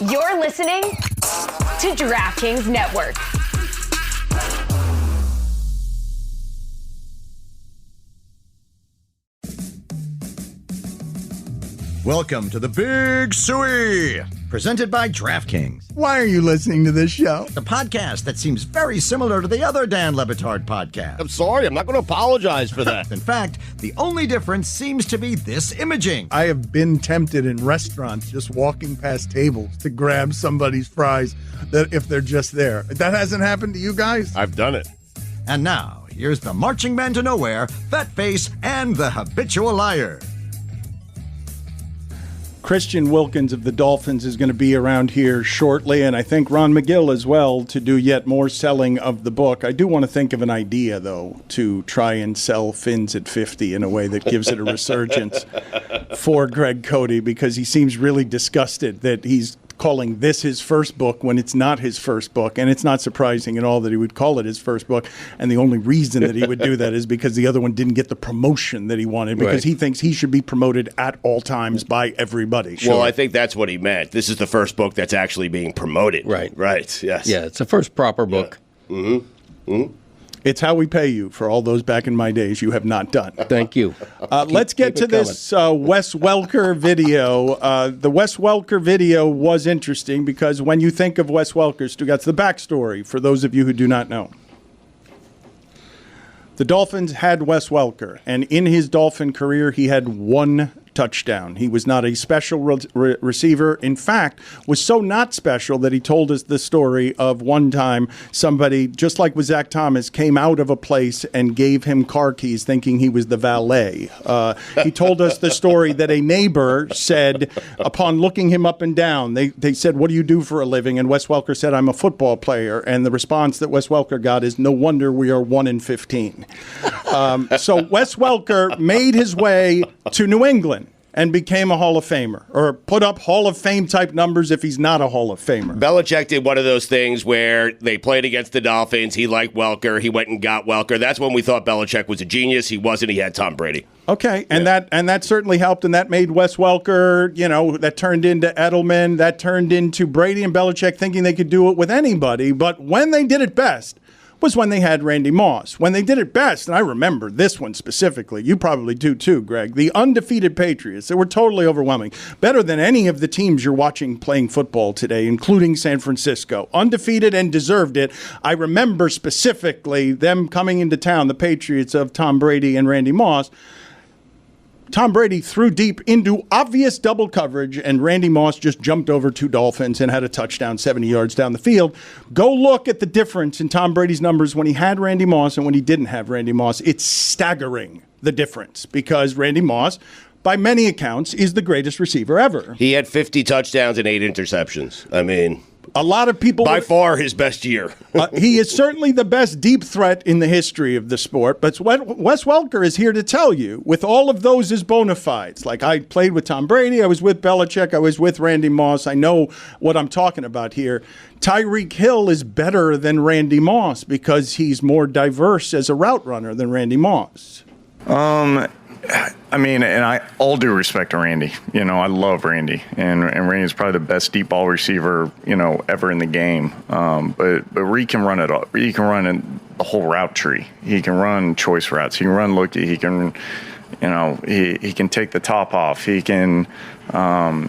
You're listening to DraftKings Network. Welcome to the Big Suey, presented by DraftKings. Why are you listening to this show? The podcast that seems very similar to the other Dan Le Batard podcast. I'm sorry, I'm not going to apologize for that. In fact, the only difference seems to be this imaging. I have been tempted in restaurants just walking past tables to grab somebody's fries that if they're just there. That hasn't happened to you guys? I've done it. And now, here's the marching man to nowhere, Fat Face, and the habitual liar. Christian Wilkins of the Dolphins is going to be around here shortly, and I think Ron McGill as well, to do yet more selling of the book. I do want to think of an idea, though, to try and sell Fins at 50 in a way that gives it a resurgence for Greg Cote, because he seems really disgusted that he's calling this his first book when it's not his first book. And it's not surprising at all that he would call it his first book. And the only reason that he would do that is because the other one didn't get the promotion that he wanted, because he thinks he should be promoted at all times by everybody. Well, I think that's what he meant. This is the first book that's actually being promoted. Right. Right, yes. Yeah, it's the first proper book. Yeah. Mm-hmm. Mm-hmm. It's how we pay you for all those back in my days you have not done. Thank you. Let's get to this Wes Welker video. The Wes Welker video was interesting because when you think of Wes Welker, Stugotz, the backstory for those of you who do not know. The Dolphins had Wes Welker, and in his Dolphin career, he had one touchdown. He was not a special receiver. In fact, was so not special that he told us the story of one time somebody, just like with Zach Thomas, came out of a place and gave him car keys thinking he was the valet. He told us the story that a neighbor said, upon looking him up and down, they said, "What do you do for a living?" And Wes Welker said, "I'm a football player." And the response that Wes Welker got is, "No wonder we are 1-15. So Wes Welker made his way to New England and became a Hall of Famer, or put up Hall of Fame type numbers if he's not a Hall of Famer. Belichick did one of those things where they played against the Dolphins. He liked Welker. He went and got Welker. That's when we thought Belichick was a genius. He wasn't. He had Tom Brady. Okay, and that certainly helped, and that made Wes Welker, that turned into Edelman, that turned into Brady and Belichick thinking they could do it with anybody. But when they did it best was when they had Randy Moss. When they did it best, and I remember this one specifically, you probably do too, Greg, the undefeated Patriots. They were totally overwhelming. Better than any of the teams you're watching playing football today, including San Francisco. Undefeated and deserved it. I remember specifically them coming into town, the Patriots of Tom Brady and Randy Moss. Tom Brady threw deep into obvious double coverage, and Randy Moss just jumped over two Dolphins and had a touchdown 70 yards down the field. Go look at the difference in Tom Brady's numbers when he had Randy Moss and when he didn't have Randy Moss. It's staggering, the difference, because Randy Moss, by many accounts, is the greatest receiver ever. He had 50 touchdowns and 8 interceptions. I mean, a lot of people... By far his best year. He is certainly the best deep threat in the history of the sport, but Wes Welker is here to tell you, with all of those as bona fides, like I played with Tom Brady, I was with Belichick, I was with Randy Moss, I know what I'm talking about here. Tyreek Hill is better than Randy Moss because he's more diverse as a route runner than Randy Moss. I mean, and all due respect to Randy. I love Randy, and Randy's probably the best deep ball receiver, ever in the game. But Reed can run it all. He can run in the whole route tree. He can run choice routes. He can run looky. He can, he can take the top off. He can,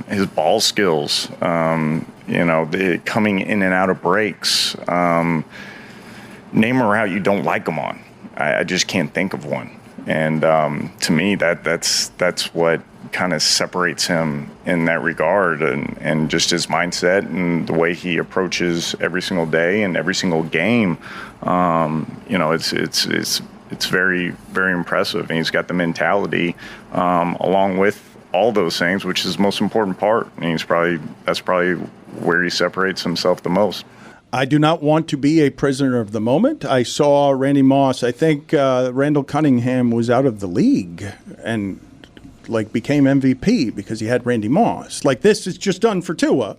his ball skills, the coming in and out of breaks. Name a route you don't like him on. I just can't think of one. And to me, that's what kind of separates him in that regard, and just his mindset and the way he approaches every single day and every single game. It's very, very impressive, and he's got the mentality along with all those things, which is the most important part. And that's probably where he separates himself the most. I do not want to be a prisoner of the moment. I saw Randy Moss. I think Randall Cunningham was out of the league and became MVP because he had Randy Moss. This is just done for Tua.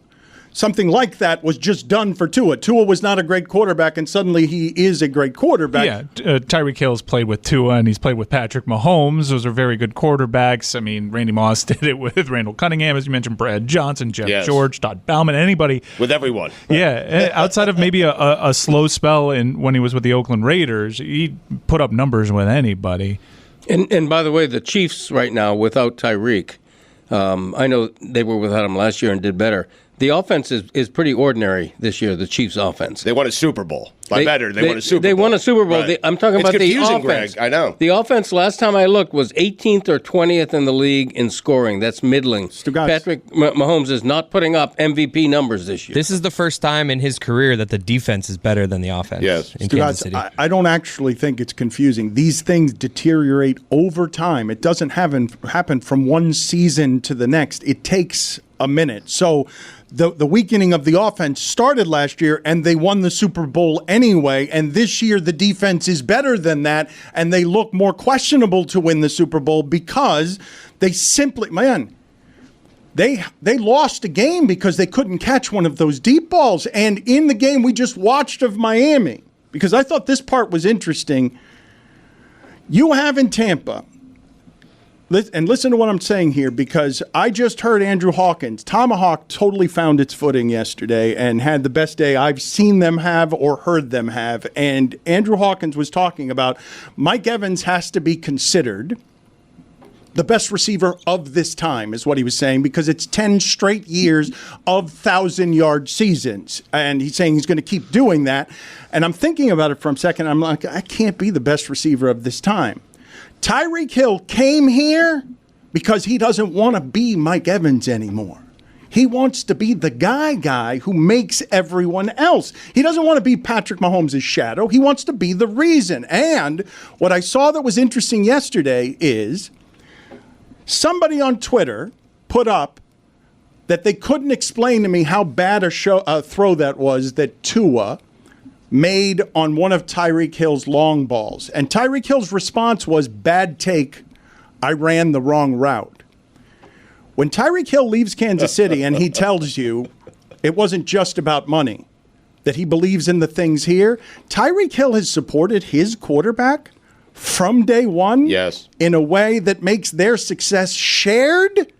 something like that was just done for Tua. Tua was not a great quarterback, and suddenly he is a great quarterback. Yeah, Tyreek Hill's played with Tua, and he's played with Patrick Mahomes. Those are very good quarterbacks. I mean, Randy Moss did it with Randall Cunningham, as you mentioned, Brad Johnson, Jeff George, Todd Bauman, anybody. With everyone. Yeah, outside of maybe a slow spell when he was with the Oakland Raiders, he put up numbers with anybody. And by the way, the Chiefs right now, without Tyreek, I know they were without him last year and did better. The offense is pretty ordinary this year, the Chiefs' offense. They won a Super Bowl. They won a Super Bowl. They won a Super Bowl. Right. I'm talking about the offense. Greg. I know. The offense, last time I looked, was 18th or 20th in the league in scoring. That's middling. Stugotz. Patrick Mahomes is not putting up MVP numbers this year. This is the first time in his career that the defense is better than the offense in Kansas City. I don't actually think it's confusing. These things deteriorate over time. It doesn't happen from one season to the next. It takes a minute. So the weakening of the offense started last year, and they won the Super Bowl anyway. And this year, the defense is better than that, and they look more questionable to win the Super Bowl because they simply, they lost a game because they couldn't catch one of those deep balls. And in the game we just watched of Miami, because I thought this part was interesting, you have in Tampa. And listen to what I'm saying here, because I just heard Andrew Hawkins. Tomahawk totally found its footing yesterday and had the best day I've seen them have or heard them have. And Andrew Hawkins was talking about Mike Evans has to be considered the best receiver of this time, is what he was saying, because it's 10 straight years of 1,000-yard seasons. And he's saying he's going to keep doing that. And I'm thinking about it for a second. I'm like, I can't be the best receiver of this time. Tyreek Hill came here because he doesn't want to be Mike Evans anymore. He wants to be the guy who makes everyone else. He doesn't want to be Patrick Mahomes' shadow. He wants to be the reason. And what I saw that was interesting yesterday is somebody on Twitter put up that they couldn't explain to me how bad a throw that was that Tua made on one of Tyreek Hill's long balls. And Tyreek Hill's response was, bad take, I ran the wrong route. When Tyreek Hill leaves Kansas City and he tells you it wasn't just about money, that he believes in the things here, Tyreek Hill has supported his quarterback from day one in a way that makes their success shared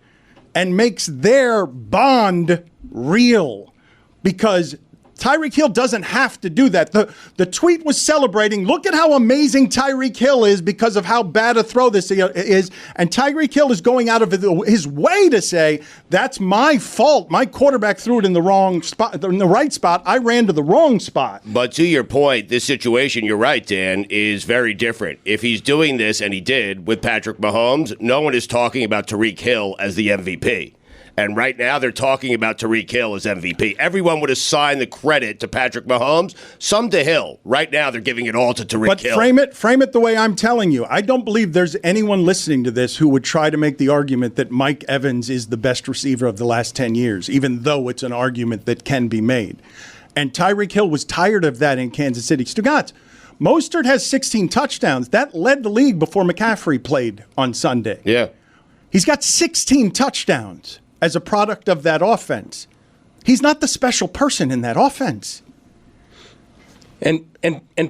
and makes their bond real, because Tyreek Hill doesn't have to do that. The tweet was celebrating, look at how amazing Tyreek Hill is because of how bad a throw this is. And Tyreek Hill is going out of his way to say, that's my fault. My quarterback threw it in the wrong spot, in the right spot. I ran to the wrong spot. But to your point, this situation, you're right, Dan, is very different. If he's doing this, and he did, with Patrick Mahomes, no one is talking about Tyreek Hill as the MVP. And right now, they're talking about Tyreek Hill as MVP. Everyone would assign the credit to Patrick Mahomes, some to Hill. Right now, they're giving it all to Tyreek Hill. But frame it the way I'm telling you. I don't believe there's anyone listening to this who would try to make the argument that Mike Evans is the best receiver of the last 10 years, even though it's an argument that can be made. And Tyreek Hill was tired of that in Kansas City. Stugotz, Mostert has 16 touchdowns. That led the league before McCaffrey played on Sunday. Yeah. He's got 16 touchdowns as a product of that offense. He's not the special person in that offense. And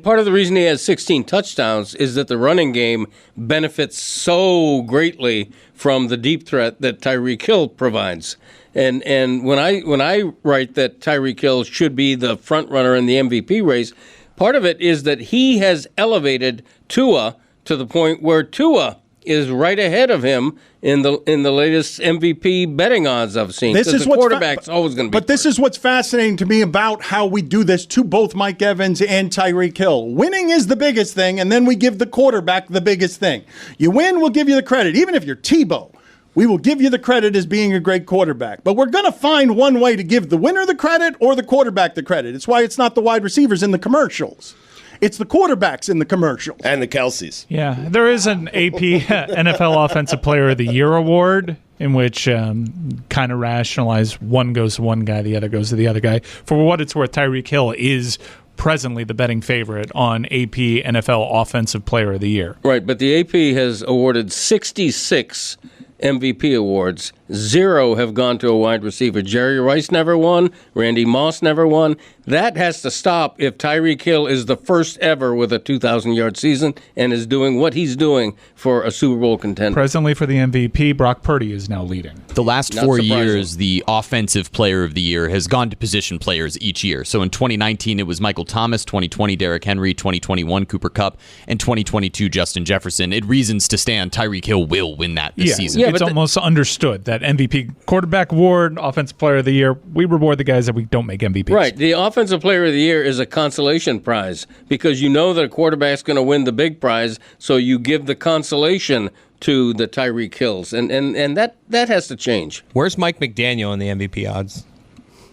part of the reason he has 16 touchdowns is that the running game benefits so greatly from the deep threat that Tyreek Hill provides. And when I write that Tyreek Hill should be the front runner in the MVP race, part of it is that he has elevated Tua to the point where Tua is right ahead of him in the latest MVP betting odds I've seen. This is the quarterback's always going to be. But this is what's fascinating to me about how we do this to both Mike Evans and Tyreek Hill. Winning is the biggest thing, and then we give the quarterback the biggest thing. You win, we'll give you the credit. Even if you're Tebow, we will give you the credit as being a great quarterback. But we're going to find one way to give the winner the credit or the quarterback the credit. It's why it's not the wide receivers in the commercials. It's the quarterbacks in the commercials. And the Kelseys. Yeah, there is an AP NFL Offensive Player of the Year award in which kind of rationalize one goes to one guy, the other goes to the other guy. For what it's worth, Tyreek Hill is presently the betting favorite on AP NFL Offensive Player of the Year. Right, but the AP has awarded 66 MVP awards. 0 have gone to a wide receiver. Jerry Rice never won. Randy Moss never won. That has to stop if Tyreek Hill is the first ever with a 2,000-yard season and is doing what he's doing for a Super Bowl contender. Presently for the MVP, Brock Purdy is now leading. The last Not 4 surprising. years, the Offensive Player of the Year has gone to position players each year. So in 2019, it was Michael Thomas, 2020, Derrick Henry, 2021, Cooper Kupp, and 2022, Justin Jefferson. It reasons to stand Tyreek Hill will win that this season. It's almost understood that MVP quarterback award, Offensive Player of the Year, we reward the guys that we don't make MVPs. Right. The Offensive Player of the Year is a consolation prize because you know that a quarterback's going to win the big prize, so you give the consolation to the Tyreek Hills, and that has to change. Where's Mike McDaniel in the MVP odds?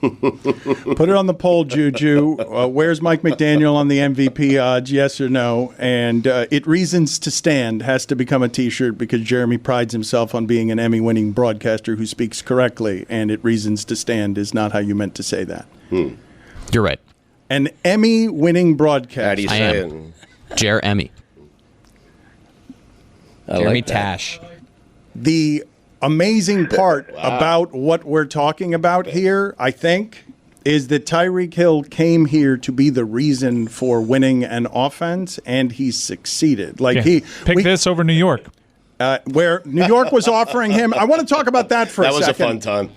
Put it on the poll, Juju. Where's Mike McDaniel on the MVP odds, yes or no? And it reasons to stand has to become a T-shirt because Jeremy prides himself on being an Emmy-winning broadcaster who speaks correctly, and it reasons to stand is not how you meant to say that. You're right. An Emmy-winning broadcaster. How do you I say am. Jer Emmy. Jeremy Tash. The amazing part about what we're talking about here, I think, is that Tyreek Hill came here to be the reason for winning an offense, and he's succeeded. Pick this over New York. Where New York was offering him. I want to talk about that for a second. That was a fun time.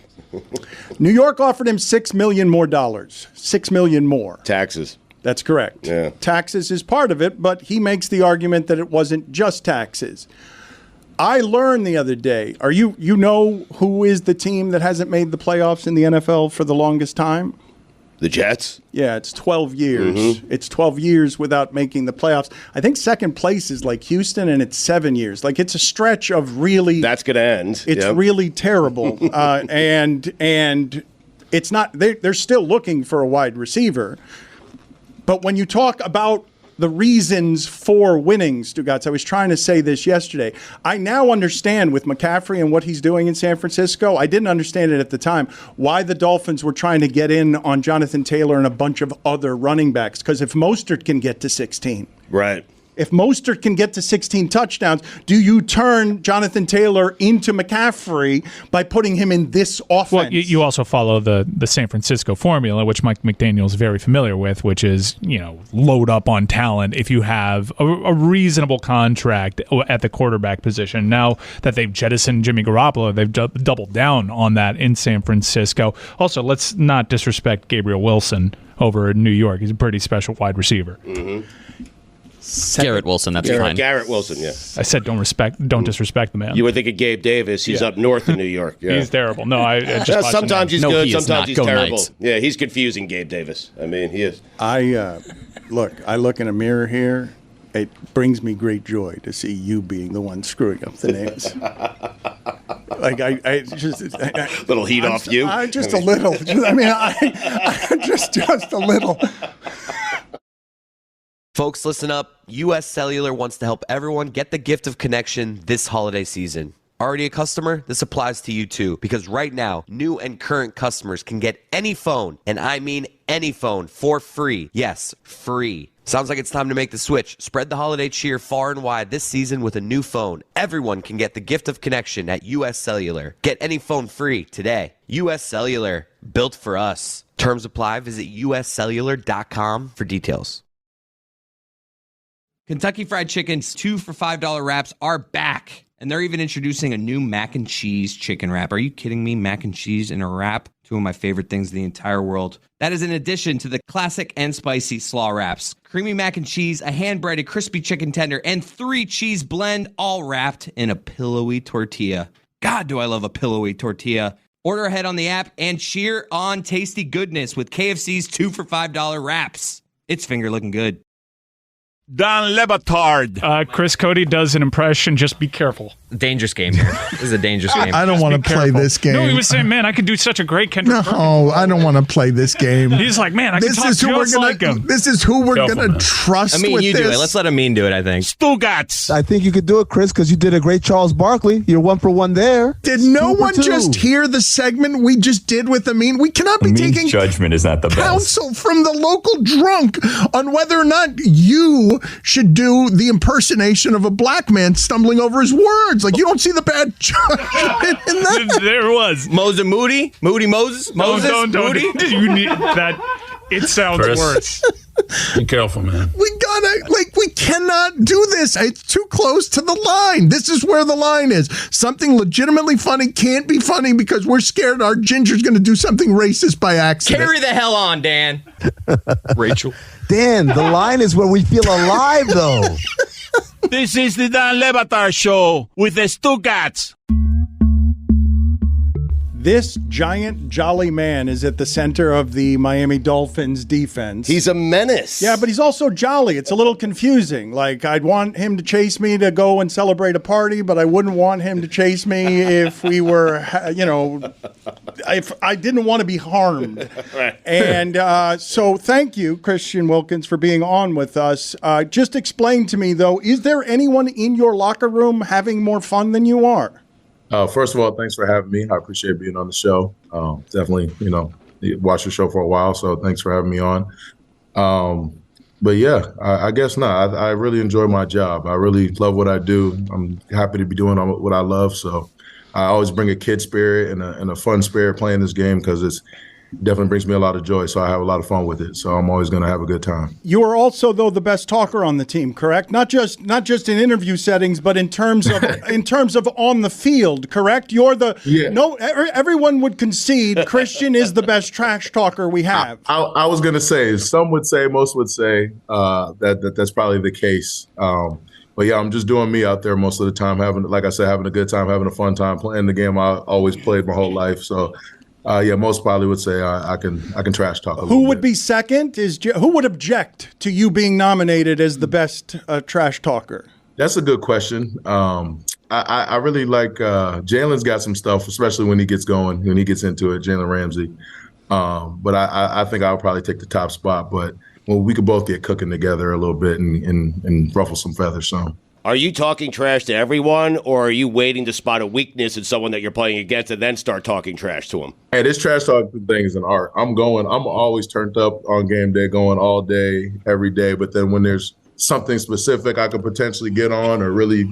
New York offered him $6 million more. $6 million more. Taxes. That's correct. Yeah. Taxes is part of it, but he makes the argument that it wasn't just taxes. I learned the other day, you know who is the team that hasn't made the playoffs in the NFL for the longest time? The Jets? Yeah, it's 12 years. Mm-hmm. It's 12 years without making the playoffs. I think second place is like Houston, and it's 7 years. Like, it's a stretch of really... That's going to end. It's really terrible. And it's not... They're still looking for a wide receiver. But when you talk about the reasons for winning, Stugotz, I was trying to say this yesterday. I now understand with McCaffrey and what he's doing in San Francisco, I didn't understand it at the time, why the Dolphins were trying to get in on Jonathan Taylor and a bunch of other running backs. Because if Mostert can get to 16. Right. If Mostert can get to 16 touchdowns, do you turn Jonathan Taylor into McCaffrey by putting him in this offense? Well, you also follow the San Francisco formula, which Mike McDaniel is very familiar with, which is, load up on talent if you have a reasonable contract at the quarterback position. Now that they've jettisoned Jimmy Garoppolo, they've doubled down on that in San Francisco. Also, let's not disrespect Gabriel Wilson over in New York. He's a pretty special wide receiver. Mm-hmm. Garrett Wilson, that's fine. Garrett Wilson, yeah. I said don't disrespect the man. You would think of Gabe Davis. He's up north in New York. Yeah. He's terrible. No, I just sometimes he's good, sometimes he's terrible. Knights. Yeah, he's confusing, Gabe Davis. I mean, he is. I look in a mirror here. It brings me great joy to see you being the one screwing up the names. Little heat off you. Just a little. I mean, just a little. Folks, listen up. US Cellular wants to help everyone get the gift of connection this holiday season. Already a customer? This applies to you too, because right now, new and current customers can get any phone, and I mean any phone, for free. Yes, free. Sounds like it's time to make the switch. Spread the holiday cheer far and wide this season with a new phone. Everyone can get the gift of connection at US Cellular. Get any phone free today. US Cellular, built for us. Terms apply. Visit uscellular.com for details. Kentucky Fried Chicken's 2 for $5 wraps are back. And they're even introducing a new mac and cheese chicken wrap. Are you kidding me? Mac and cheese in a wrap? Two of my favorite things in the entire world. That is in addition to the classic and spicy slaw wraps. Creamy mac and cheese, a hand-breaded crispy chicken tender, and 3 cheese blend, all wrapped in a pillowy tortilla. God, do I love a pillowy tortilla. Order ahead on the app and cheer on tasty goodness with KFC's 2 for $5 wraps. It's finger looking good. Don Batard. Chris Cote does an impression. Just be careful. Dangerous game here. This is a dangerous game. I don't want to play this game. No, he was saying, man, I could do such a great Kendrick Perkins. No, I don't want to play this game. He's like, man, I can talk just like him. This is who we're going to trust with this. You do it. Let's let Amin do it, I think. Stugotz. I think you could do it, Chris, because you did a great Charles Barkley. You're 1 for 1 there. Did no one just hear the segment we just did with Amin? We cannot be taking judgment is not the best. Counsel from the local drunk on whether or not you should do the impersonation of a black man stumbling over his words. Like, you don't see the bad judgment in that. There was Moses Moody Moses. Don't. Moody. You need that. It sounds worse. Be careful, man. We cannot do this. It's too close to the line. This is where the line is. Something legitimately funny can't be funny because we're scared our ginger's going to do something racist by accident. Carry the hell on, Dan. Rachel. Dan, the line is where we feel alive, though. This is the Dan Le Batard Show with the Stugotz. This giant, jolly man is at the center of the Miami Dolphins defense. He's a menace. Yeah, but he's also jolly. It's a little confusing. Like, I'd want him to chase me to go and celebrate a party, but I wouldn't want him to chase me if we were, if I didn't want to be harmed. Right. And so thank you, Christian Wilkins, for being on with us. Just explain to me, though, is there anyone in your locker room having more fun than you are? First of all, thanks for having me. I appreciate being on the show. Definitely, watched the show for a while, so thanks for having me on. But yeah, I guess not. I really enjoy my job. I really love what I do. I'm happy to be doing what I love. So I always bring a kid spirit and a fun spirit playing this game because it definitely brings me a lot of joy. So I have a lot of fun with it. So I'm always going to have a good time. You are also, though, the best talker on the team, correct? Not just in interview settings, but in terms of on the field, correct? You're everyone would concede Christian is the best trash talker we have. I was going to say, some would say, most would say that's probably the case. But yeah, I'm just doing me out there most of the time, having a good time, having a fun time playing the game I always played my whole life. So most probably would say I can trash talk a little bit. Who would be second? Who would object to you being nominated as the best trash talker? That's a good question. I really like Jalen's got some stuff, especially when he gets going, when he gets into it, Jalen Ramsey. But I think I'll probably take the top spot. But we could both get cooking together a little bit and ruffle some feathers. So. Are you talking trash to everyone, or are you waiting to spot a weakness in someone that you're playing against and then start talking trash to them? Hey, this trash talking thing is an art. I'm always turned up on game day, going all day, every day. But then when there's something specific I could potentially get on or really,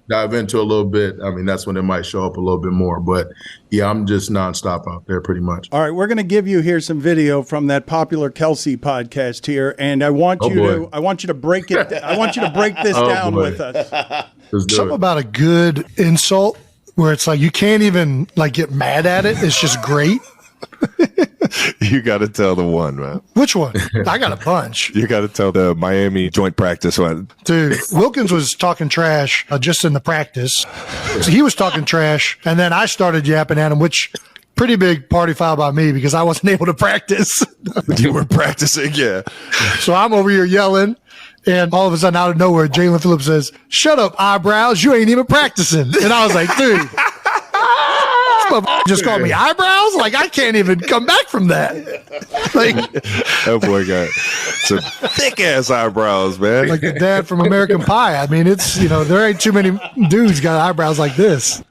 dive into a little bit, I mean, that's when it might show up a little bit more. But yeah, I'm just nonstop out there pretty much. All right, we're going to give you here some video from that popular Kelsey podcast here, and I want you to break it. I want you to break this down with us. Something about a good insult where it's like you can't even get mad at it. It's just great. You got to tell the one, man. Which one? I got a bunch. You got to tell the Miami joint practice one. Dude, Wilkins was talking trash just in the practice. So he was talking trash, and then I started yapping at him, which pretty big party foul by me because I wasn't able to practice. You were practicing, yeah. So I'm over here yelling, and all of a sudden, out of nowhere, Jalen Phillips says, "Shut up, eyebrows. You ain't even practicing." And I was like, dude. Just called me eyebrows? Like, I can't even come back from that. That boy got some thick-ass eyebrows, man. Like the dad from American Pie. I mean, it's, there ain't too many dudes got eyebrows like this.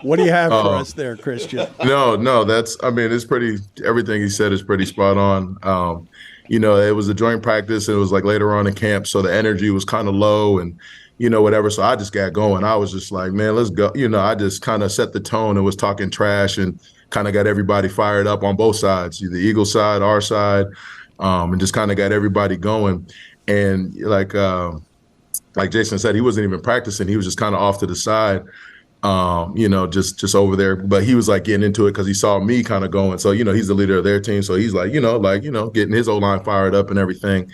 What do you have for us there, Christian? No, it's pretty, everything he said is pretty spot on. It was a joint practice, and it was later on in camp, so the energy was kind of low, and whatever. So I just got going. I was just like, man, let's go. I just kind of set the tone and was talking trash and kind of got everybody fired up on both sides, the Eagles side, our side, and just kind of got everybody going. And like Jason said, he wasn't even practicing. He was just kind of off to the side, just over there. But he was getting into it because he saw me kind of going. So, he's the leader of their team. So he's getting his O-line fired up and everything.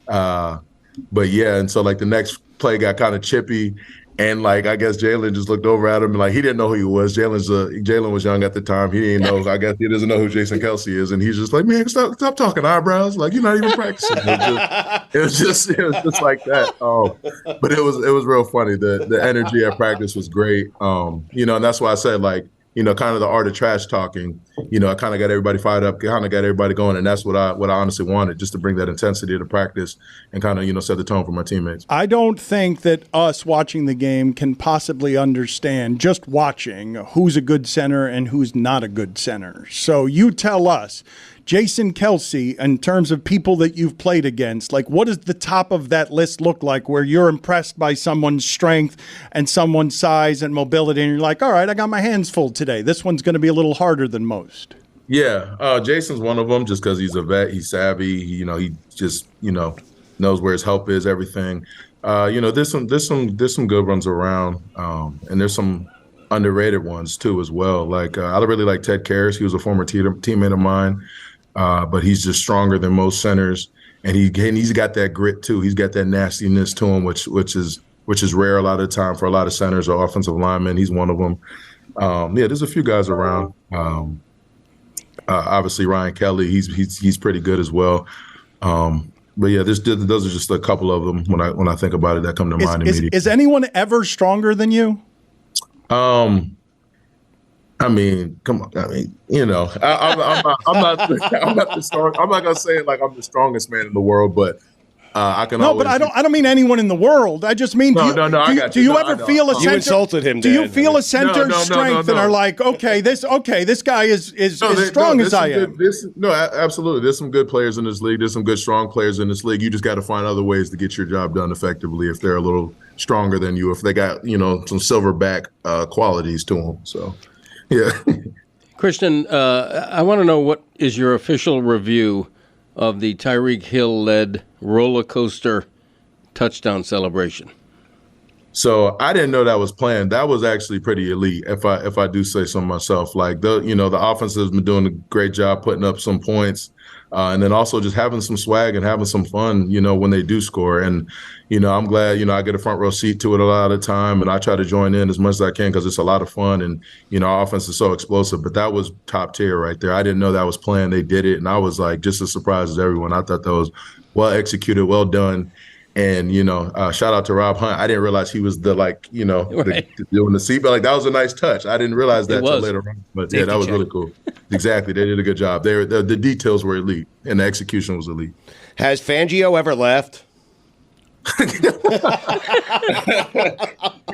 But yeah, and so the next play got kind of chippy, and I guess Jalen just looked over at him and he didn't know who he was. Jalen was young at the time. He didn't know. I guess he doesn't know who Jason Kelsey is, and he's just like, man, stop talking eyebrows. You're not even practicing. It was just like that. But it was real funny. The energy at practice was great. And that's why I said kind of the art of trash talking, I kind of got everybody fired up, kind of got everybody going. And that's what I honestly wanted, just to bring that intensity to practice and kind of, set the tone for my teammates. I don't think that us watching the game can possibly understand, just watching, who's a good center and who's not a good center. So you tell us, Jason Kelce, in terms of people that you've played against, like what does the top of that list look like where you're impressed by someone's strength and someone's size and mobility and you're like, all right, I got my hands full today. This one's going to be a little harder than most. Yeah, Jason's one of them just because he's a vet. He's savvy. He just, knows where his help is, everything. There's some good ones around, and there's some underrated ones too as well. Like I really like Ted Karras. He was a former teammate of mine, but he's just stronger than most centers, and he's got that grit too. He's got that nastiness to him, which is rare a lot of the time for a lot of centers or offensive linemen. He's one of them. There's a few guys around. Obviously Ryan Kelly, he's pretty good as well. But yeah, those are just a couple of them when I think about it that come to mind immediately. Is anyone ever stronger than you? I mean, come on. I mean, I'm not the strong. I'm not gonna say it like I'm the strongest man in the world, but I can. No, but I don't mean anyone in the world. I just mean, do you ever feel a center? You insulted him. Do you feel a center's strength and are like, okay, this guy is as strong as I am? Absolutely. There's some good players in this league. There's some good, strong players in this league. You just got to find other ways to get your job done effectively if they're a little stronger than you, if they got some silverback qualities to them. So, yeah. Christian, I want to know what is your official review of the Tyreek Hill-led roller coaster touchdown celebration? So I didn't know that was planned. That was actually pretty elite, if I do say so myself. Like the offense has been doing a great job putting up some points, and then also just having some swag and having some fun, when they do score. And I'm glad I get a front row seat to it a lot of the time, and I try to join in as much as I can because it's a lot of fun. And our offense is so explosive. But that was top tier right there. I didn't know that was planned. They did it, and I was like just as surprised as everyone. I thought that was well executed, well done. And shout out to Rob Hunt. I didn't realize he was doing the seat, but like that was a nice touch. I didn't realize that till later on. But yeah, that was really cool. Exactly, they did a good job. The details were elite, and the execution was elite. Has Fangio ever left?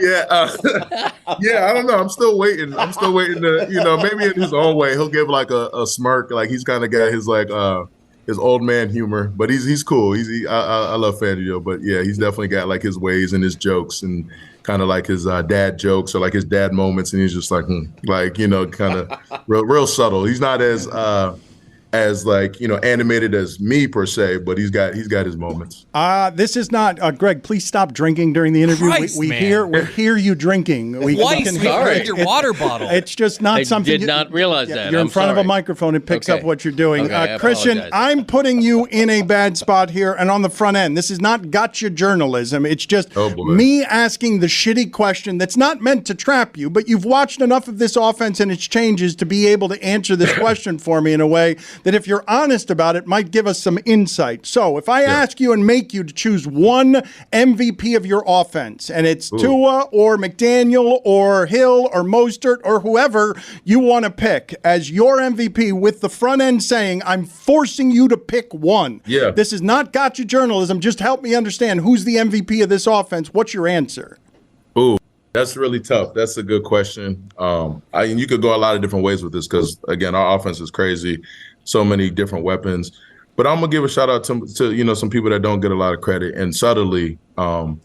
Yeah, I don't know. I'm still waiting to, maybe in his own way, he'll give like a smirk, like he's kind of got his like his old man humor, but he's cool. I love Fangio, but yeah, he's definitely got like his ways and his jokes and kind of like his dad jokes or like his dad moments, and he's just like kind of real subtle. He's not as like animated as me per se, but he's got his moments. This is not Greg. Please stop drinking during the interview. We hear you drinking. We can hear your water bottle. It's just not something. I did not realize that. You're in front of a microphone. It picks up what you're doing. Christian, I'm putting you in a bad spot here, and on the front end. This is not gotcha journalism. It's just me asking the shitty question that's not meant to trap you, but you've watched enough of this offense and its changes to be able to answer this question for me in a way that if you're honest about it, might give us some insight. So if I ask you and make you to choose one MVP of your offense, and it's Tua or McDaniel or Hill or Mostert or whoever you want to pick as your MVP, with the front end saying, I'm forcing you to pick one. Yeah. This is not gotcha journalism. Just help me understand who's the MVP of this offense. What's your answer? Ooh. That's really tough. That's a good question. You could go a lot of different ways with this because, again, our offense is crazy. So many different weapons. But I'm going to give a shout out to some people that don't get a lot of credit. And subtly, I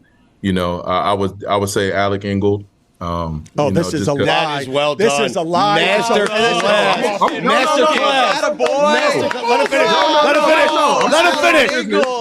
would say Alec Ingold. This is a lie. That is well done. This is a lie. Master class.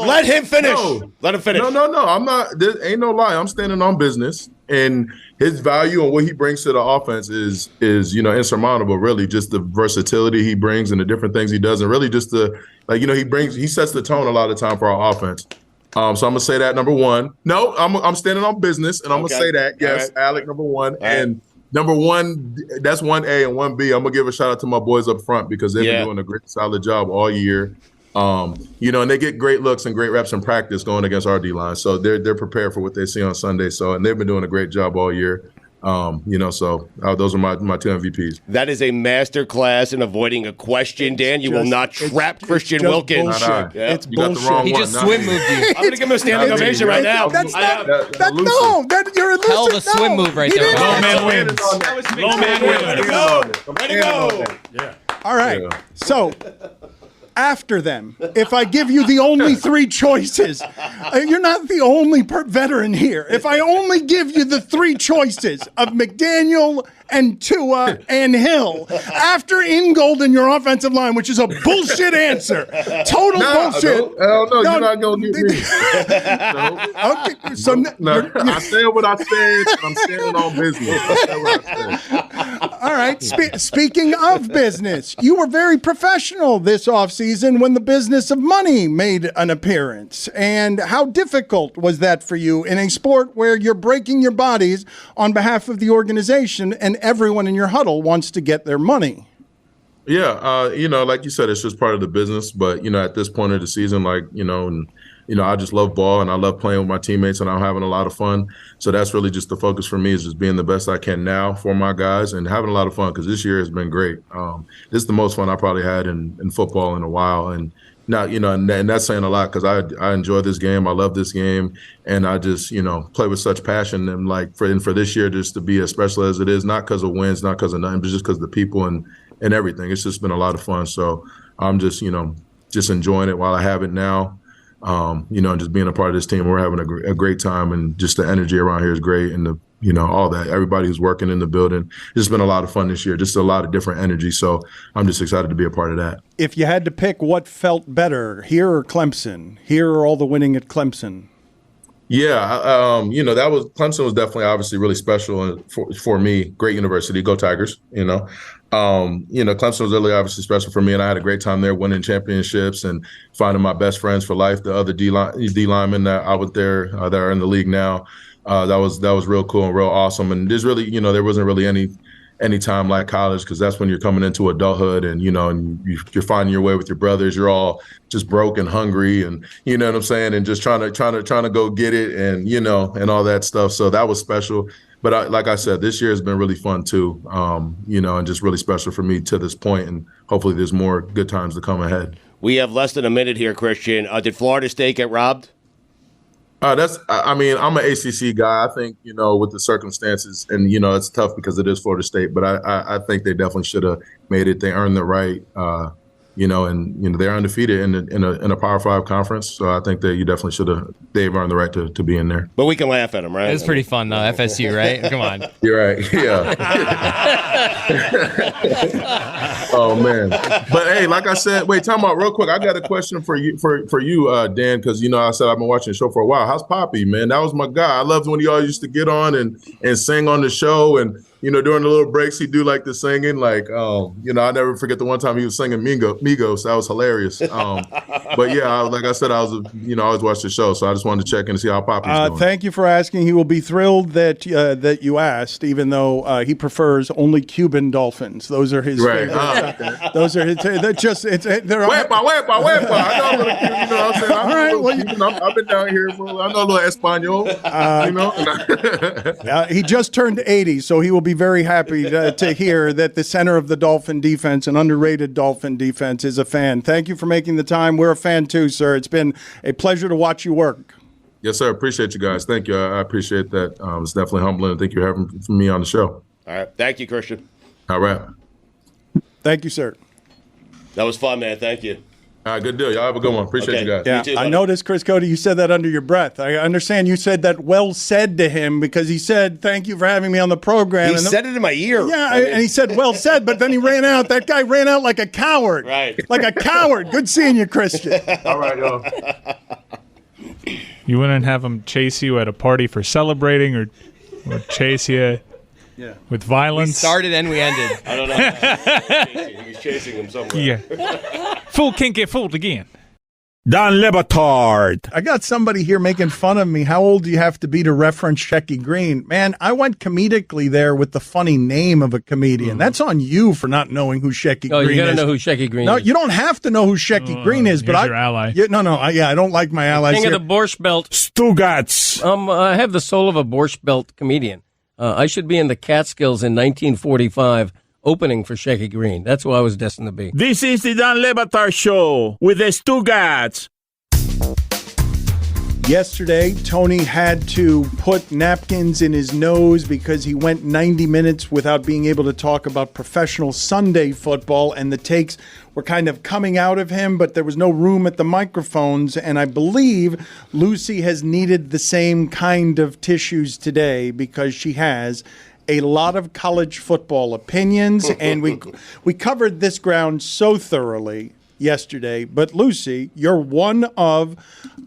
Let him finish. No. I'm not. There ain't no lie. I'm standing on business. And his value and what he brings to the offense is insurmountable. Really, just the versatility he brings and the different things he does, and really just he sets the tone a lot of time for our offense. So I'm gonna say that number one. No, I'm standing on business, and I'm gonna say that. Yes, right. Alec number one, and number one, that's 1A and 1B. I'm gonna give a shout out to my boys up front because they've been doing a great, solid job all year. And they get great looks and great reps in practice going against our D-line. So they're prepared for what they see on Sunday. So, and they've been doing a great job all year. So those are my two MVPs. That is a master class in avoiding a question, Dan. You will not trap Christian Wilkins. It's bullshit. He just swim moved you. I'm going to give him a standing ovation right now. You're a loser. Hell of a swim move right there. Low man wins. Low man wins. Way to go. Yeah. All right. So after them if I give you the only three choices. You're not the only veteran here. If I only give you the three choices of McDaniel and Tua and Hill after Ingold in your offensive line, which is a bullshit answer. Total bullshit. Hell no, you're not going to get me. Okay, so I said what I said. I'm standing on business. I said what I said. All right. Speaking of business, you were very professional this offseason when the business of money made an appearance. And how difficult was that for you in a sport where you're breaking your bodies on behalf of the organization and everyone in your huddle wants to get their money? Yeah, like you said, it's just part of the business. But, at this point of the season, I just love ball and I love playing with my teammates and I'm having a lot of fun. So that's really just the focus for me, is just being the best I can now for my guys and having a lot of fun, because this year has been great. This is the most fun I probably had in football in a while. And now, and that's saying a lot, because I enjoy this game. I love this game. And I just, play with such passion. And for this year, just to be as special as it is, not because of wins, not because of nothing, but just because of the people and everything. It's just been a lot of fun. So I'm just, just enjoying it while I have it now. And just being a part of this team. We're having a great time, and just the energy around here is great. And all that, everybody who's working in the building, it's just been a lot of fun this year, just a lot of different energy. So I'm just excited to be a part of that. If you had to pick what felt better, here or Clemson, here or all the winning at Clemson? Yeah, Clemson was definitely obviously really special for me. Great university, go Tigers. Clemson was really obviously special for me, and I had a great time there, winning championships and finding my best friends for life. The other D linemen that I was there that are in the league now, that was real cool and real awesome. And there's really, there wasn't really any time like college, because that's when you're coming into adulthood and you're finding your way with your brothers. You're all just broke and hungry, and you know what I'm saying, and just trying to go get it, and and all that stuff. So that was special. But like I said, this year has been really fun too, and just really special for me to this point, and hopefully there's more good times to come ahead. We have less than a minute here, Christian. Did Florida State get robbed? I'm an ACC guy. I think, with the circumstances, and, it's tough because it is Florida State, but I think they definitely should have made it. They earned the right, and they're undefeated in a Power 5 conference. So I think that they've earned the right to be in there. But we can laugh at them, right? It's pretty fun, though. FSU, right? Come on. You're right. Yeah. Oh man. But hey, like I said, wait, time out real quick. I got a question for you, Dan, because I said I've been watching the show for a while. How's Poppy, man? That was my guy. I loved when y'all used to get on and sing on the show, and during the little breaks, he'd do the singing. I never forget the one time he was singing Migos. That was hilarious. But yeah, like I said, I always watch the show, so I just wanted to check in to see how Poppy's doing. Thank you for asking. He will be thrilled that you asked, even though he prefers only Cuban Dolphins. Those are his favorite. Those are his. They're just. They're Wepa. I know a little Cuban. You know what I'm saying? All right. I've been down here for. I know a little Espanol. He just turned 80, so he will be very happy to hear that the center of the Dolphin defense, an underrated Dolphin defense, is a fan. Thank you for making the time. We're a fan too, sir. It's been a pleasure to watch you work. Yes, sir. Appreciate you guys. Thank you. I appreciate that. It's definitely humbling. Thank you for having me on the show. All right. Thank you, Christian. All right. Thank you, sir. That was fun, man. Thank you. All right, good deal. Y'all have a good one. Appreciate you guys. Yeah, too, I noticed, Chris Cote, you said that under your breath. I understand you said that well said to him because he said, thank you for having me on the program. He said it in my ear. Yeah, and he said, well said, but then he ran out. That guy ran out like a coward. Right. Like a coward. Good seeing you, Christian. All right, y'all. You wouldn't have him chase you at a party for celebrating or chase you with violence? We started and we ended. I don't know. He was chasing him somewhere. Yeah. Fool can't get fooled again. Dan Batard. I got somebody here making fun of me. How old do you have to be to reference Shecky Green? Man, I went comedically there with the funny name of a comedian. Mm-hmm. That's on you for not knowing who Shecky Green is. Oh, you got to know who Shecky Green is. No, you don't have to know who Shecky Green is. But your ally. I don't like my allies King here. of the Borscht Belt. Stugotz. I have the soul of a Borscht Belt comedian. I should be in the Catskills in 1945, opening for Shecky Green. That's who I was destined to be. This is the Dan Batard Show with the Stugotz. Yesterday, Tony had to put napkins in his nose because he went 90 minutes without being able to talk about professional Sunday football, and the takes were kind of coming out of him, but there was no room at the microphones. And I believe Lucy has needed the same kind of tissues today because she has a lot of college football opinions. And we covered this ground so thoroughly yesterday. But Lucy, you're one of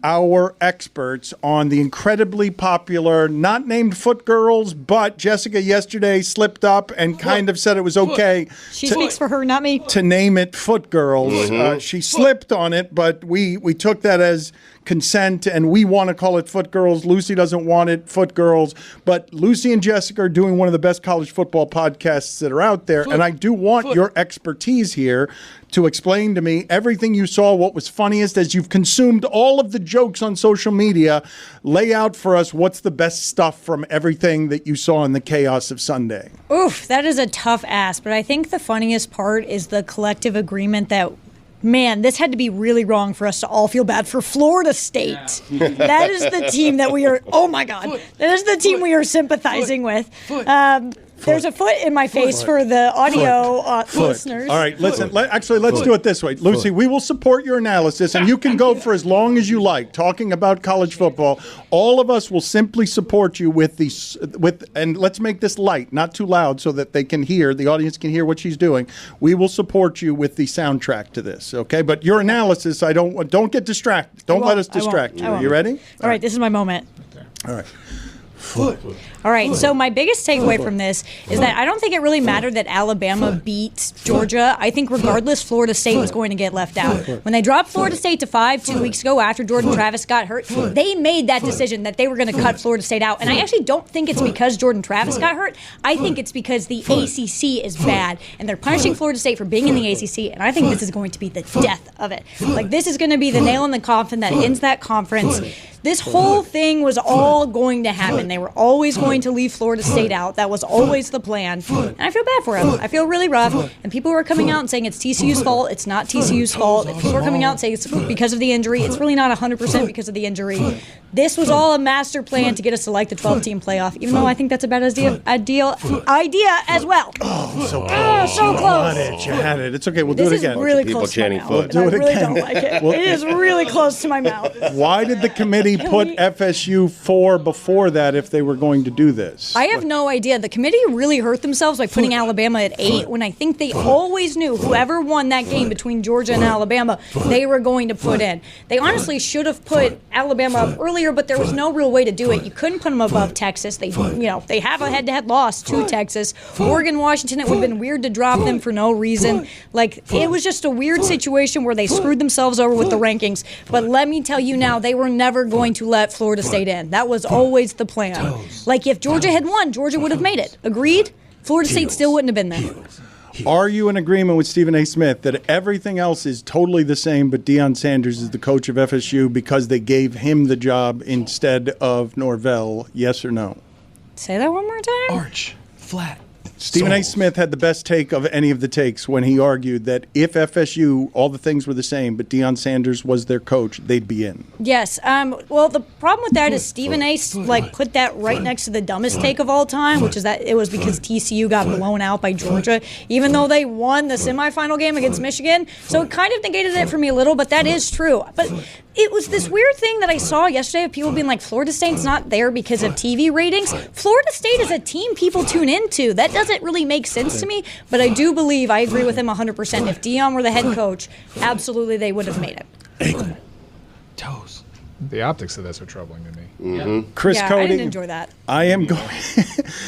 our experts on the incredibly popular, not named Foot Girls, but Jessica yesterday slipped up and kind of said it was okay. She speaks for her, not me. To name it Foot Girls. She slipped on it, but we took that as consent, and we want to call it Foot Girls. Lucy doesn't want it Foot Girls, but Lucy and Jessica are doing one of the best college football podcasts that are out there, and I do want your expertise here to explain to me everything you saw, what was funniest as you've consumed all of the jokes on social media. Lay out for us what's the best stuff from everything that you saw in the chaos of Sunday. Oof, that is a tough ask, but I think the funniest part is the collective agreement that, man, this had to be really wrong for us to all feel bad for Florida State. Yeah. That is the team that we are, oh my God, that is the team we are sympathizing with. There's a foot in my face for the audio listeners. All right, listen. Let's do it this way. Lucy, we will support your analysis, and you can go for as long as you like talking about college football. All of us will simply support you and let's make this light, not too loud, so that the audience can hear what she's doing. We will support you with the soundtrack to this, okay? But your analysis, don't get distracted. Don't let us distract you. Are you ready? All right, this is my moment. All right. All right, so my biggest takeaway from this is that I don't think it really mattered that Alabama beat Georgia. I think regardless, Florida State was going to get left out. When they dropped Florida State to 5 2 weeks ago after Jordan Travis got hurt, they made that decision that they were going to cut Florida State out. And I actually don't think it's because Jordan Travis got hurt. I think it's because the ACC is bad, and they're punishing Florida State for being in the ACC, and I think this is going to be the death of it. Like, this is going to be the nail in the coffin that ends that conference. This whole thing was all going to happen. They were always going to leave Florida State out. That was always the plan. And I feel bad for them. I feel really rough. And people who are coming out and saying it's TCU's fault, it's not TCU's fault. If people are coming out and saying it's because of the injury, it's really not 100% because of the injury. This was all a master plan to get us to like the 12-team playoff, even though I think that's a bad idea as well. So close. You had it. It's okay. We'll do it again. This is really close to my mouth. We'll do it again. I really don't like it. It is really close to my mouth. Why did the committee put FSU 4 before that if they were going to do this? I have no idea. The committee really hurt themselves by putting Alabama at 8 when I think they always knew whoever won that game between Georgia and Alabama, they were going to put in. They honestly should have put Alabama up earlier, but there was no real way to do it. You couldn't put them above Texas. They have a head-to-head loss to Texas. Oregon, Washington, it would have been weird to drop them for no reason. Like, it was just a weird situation where they screwed themselves over with the rankings. But let me tell you now, they were never going to let Florida State in. That was always the plan. Like, if Georgia had won, Georgia would have made it. Agreed? Florida State still wouldn't have been there. Are you in agreement with Stephen A. Smith that everything else is totally the same, but Deion Sanders is the coach of FSU because they gave him the job instead of Norvell? Yes or no? Say that one more time. Arch, flat. Stephen A. Smith had the best take of any of the takes when he argued that if FSU, all the things were the same, but Deion Sanders was their coach, they'd be in. Yes. Well, the problem with that is Stephen A. put that right next to the dumbest take of all time, which is that it was because TCU got blown out by Georgia, even though they won the semifinal game against Michigan. So it kind of negated it for me a little, but that is true. But it was this weird thing that I saw yesterday of people being like, Florida State's not there because of TV ratings. Florida State is a team people tune into. That doesn't really make sense to me, but I do believe, I agree with him 100%. If Deion were the head coach, absolutely they would have made it. Toes. The optics of this are troubling to me. Mm-hmm. Chris Cote, I didn't enjoy that. I am going.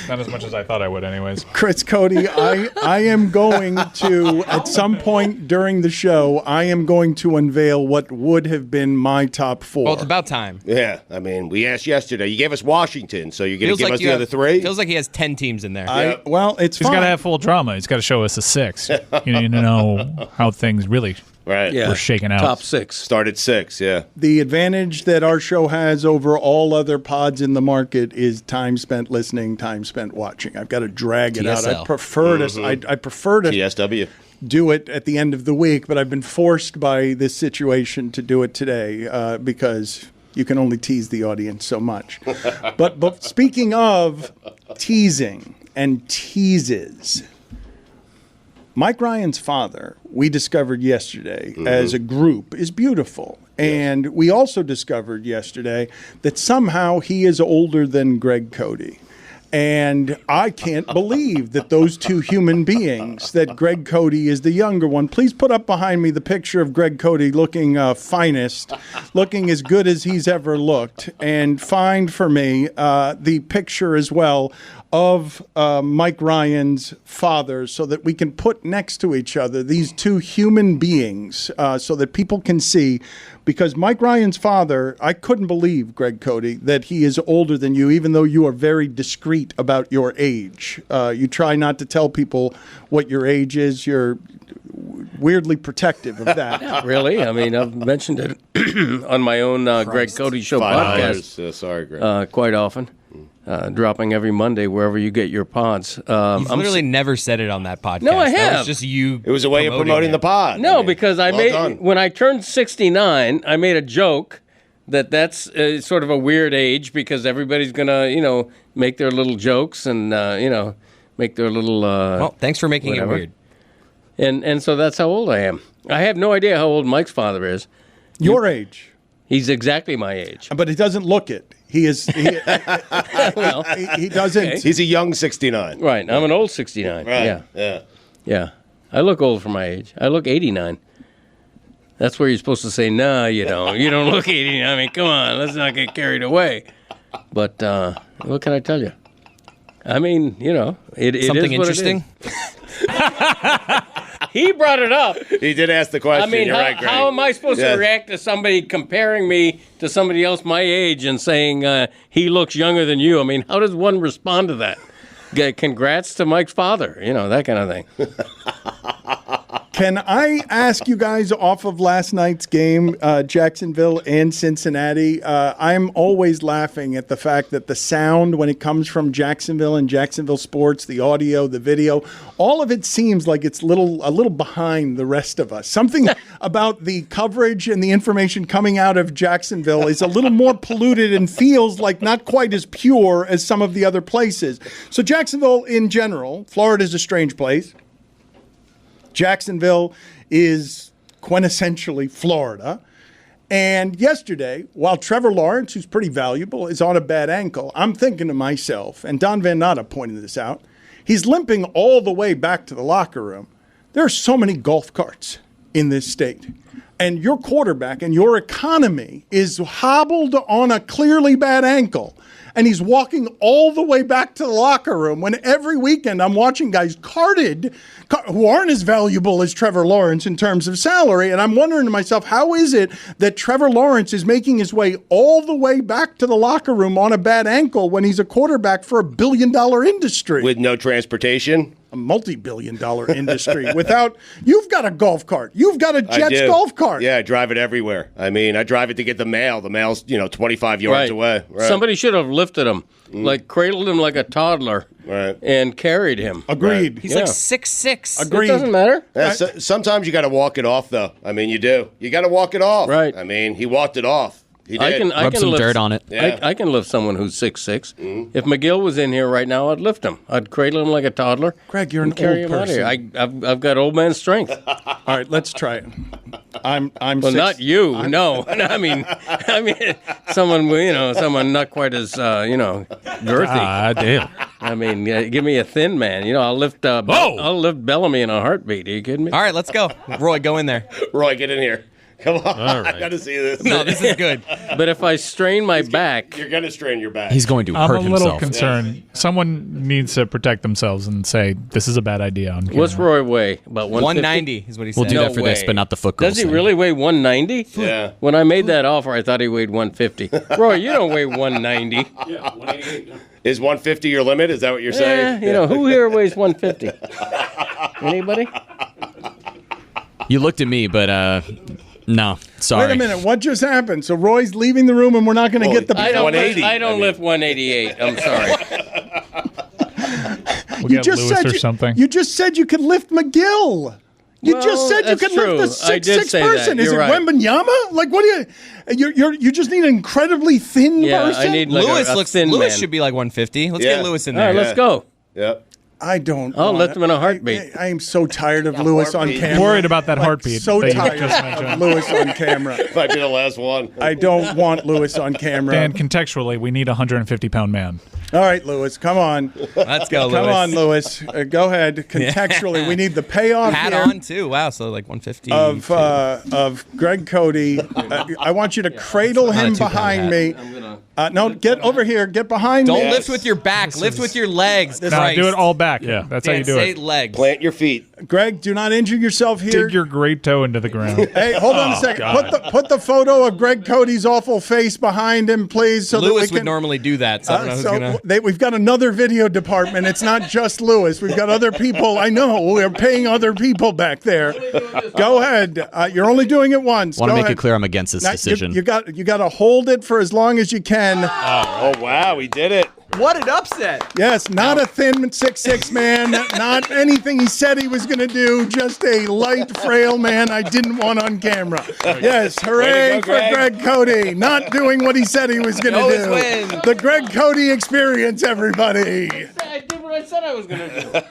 Not as much as I thought I would, anyways. Chris Cote, I am going to, at some point during the show, I am going to unveil what would have been my top 4. Well, it's about time. Yeah, I mean, we asked yesterday. You gave us Washington, so you're going to give us the other 3? Feels like he has 10 teams in there. He's got to have full drama. He's got to show us a 6. You need to know how things really were shaken out. Top 6. Start at 6, yeah. The advantage that our show has over all other pods in the market is time spent listening, time spent watching. I've got to drag it out. I prefer to. I prefer to TSW. Do it at the end of the week, but I've been forced by this situation to do it today because you can only tease the audience so much. But speaking of teasing and teases, Mike Ryan's father, we discovered yesterday as a group, is beautiful. And we also discovered yesterday that somehow he is older than Greg Cote. And I can't believe that those two human beings, that Greg Cote is the younger one. Please put up behind me the picture of Greg Cote looking finest, looking as good as he's ever looked. And find for me the picture as well of Mike Ryan's father so that we can put next to each other these two human beings so that people can see. Because Mike Ryan's father, I couldn't believe, Greg Cote, that he is older than you, even though you are very discreet about your age. You try not to tell people what your age is. You're weirdly protective of that. Not really. I mean, I've mentioned it on my own Greg Cote Show podcast. Sorry, Greg. Quite often. Dropping every Monday wherever you get your pods. You've literally never said it on that podcast. No, I That have. was just you. It was a way of promoting the pod. No, because I well made done. when I turned 69, I made a joke that's sort of a weird age because everybody's gonna make their little jokes and make their little. Well, thanks for making whatever. it weird. And so that's how old I am. I have no idea how old Mike's father is. Your age. He's exactly my age. But he doesn't look it. He is. Well, he doesn't. okay. He's a young 69. Right. I'm an old 69. Right. Yeah. I look old for my age. I look 89. That's where you're supposed to say, nah, you don't. You don't look 89. I mean, come on. Let's not get carried away. But what can I tell you? I mean, it Something is what interesting? It is. He brought it up. He did ask the question. I mean, You're right, Greg. how am I supposed to react to somebody comparing me to somebody else my age and saying he looks younger than you? I mean, how does one respond to that? Congrats to Mike's father, that kind of thing. Can I ask you guys off of last night's game, Jacksonville and Cincinnati? I'm always laughing at the fact that the sound, when it comes from Jacksonville and Jacksonville sports, the audio, the video, all of it seems like it's a little behind the rest of us. Something about the coverage and the information coming out of Jacksonville is a little more polluted and feels like not quite as pure as some of the other places. So Jacksonville in general, Florida is a strange place. Jacksonville is quintessentially Florida. And yesterday, while Trevor Lawrence, who's pretty valuable, is on a bad ankle, I'm thinking to myself, and Don Van Natta pointed this out, he's limping all the way back to the locker room. There are so many golf carts in this state. And your quarterback and your economy is hobbled on a clearly bad ankle. And he's walking all the way back to the locker room when every weekend I'm watching guys carted who aren't as valuable as Trevor Lawrence in terms of salary. And I'm wondering to myself, how is it that Trevor Lawrence is making his way all the way back to the locker room on a bad ankle when he's a quarterback for $1 billion industry? With no transportation? A multi-billion-dollar industry without, you've got a golf cart. You've got a Jets golf cart. Yeah, I drive it everywhere. I mean, I drive it to get the mail. The mail's, 25 yards away. Right. Somebody should have lifted him, cradled him like a toddler, and carried him. Agreed. He's like 6'6". Agreed. It doesn't matter. Yeah, sometimes you got to walk it off, though. I mean, you do. You got to walk it off. Right. I mean, he walked it off. He did. Rub some dirt on it. Yeah. I can lift someone who's 6'6". If McGill was in here right now, I'd lift him. I'd cradle him like a toddler. Greg, you're an carry old him person. out of here. I've got old man strength. All right, let's try it. I'm well, not you. No, I mean, someone not quite as girthy. Ah, damn. I mean, give me a thin man. I'll lift. I'll lift Bellamy in a heartbeat. Are you kidding me? All right, let's go. Roy, go in there. Roy, get in here. Come on. All right. I got to see this. No, this is good. But if I strain my back, you're going to strain your back. He's going to I'm hurt a little himself. concerned. Someone needs to protect themselves and say, this is a bad idea. On what's camera. Roy weigh? About 190 is what he said. We'll do that for this, way. but not the foot girls Does he thing. really weigh 190? Yeah. When I made that offer, I thought he weighed 150. Roy, you don't weigh 190. Yeah, 188. Is 150 your limit? Is that what you're saying? Who here weighs 150? Anybody? You looked at me, but no, sorry. Wait a minute. What just happened? So Roy's leaving the room and we're not going to get the... I don't 180. lift 188. I'm sorry. We'll get Lewis or something. You just said you could lift McGill. You just said you that's could true. lift the I did 6'6" say person. that. Is You're it right. Wembanyama? Like, what do you just need an incredibly thin Yeah, person? I need like Lewis a looks. thin Lewis man. should be like 150. Let's Yeah. get Lewis in All there. right, let's go. Yep. I don't. I'll let them in a heartbeat. I am so tired of Lewis on camera. Worried about that heartbeat. So that you tired just of mentioned. Lewis on camera. Might be the last one. I don't want Lewis on camera. Dan, contextually, we need a 150-pound man. All right, Lewis, come on. Let's go, Lewis. Come on, Lewis. Go ahead. Contextually, we need the payoff Hat here on too. Wow, so like 150 of Greg Cote. I want you to cradle him behind me. No, get over here. Get behind me. Don't lift with your back. Lift with your legs. No, do it all back. Yeah, that's how you do it. Legs. Plant your feet. Greg, do not injure yourself here. Dig your great toe into the ground. Hey, hold on a second. Put the photo of Greg Cote's awful face behind him, please. So Lewis that we can, would normally do that. So I don't know who's gonna. We've got another video department. It's not just Lewis. We've got other people. I know we're paying other people back there. Go ahead. You're only doing it once. I want to Go make ahead. it clear I'm against this decision. You got to hold it for as long as you can. Oh wow, we did it. What an upset. Yes, not a thin 6'6" man, not anything he said he was going to do, just a light, frail man I didn't want on camera. Yes, hooray for Greg Cote, not doing what he said he was going to do. Win. The Greg Cote experience, everybody. I did what I said I was going to do.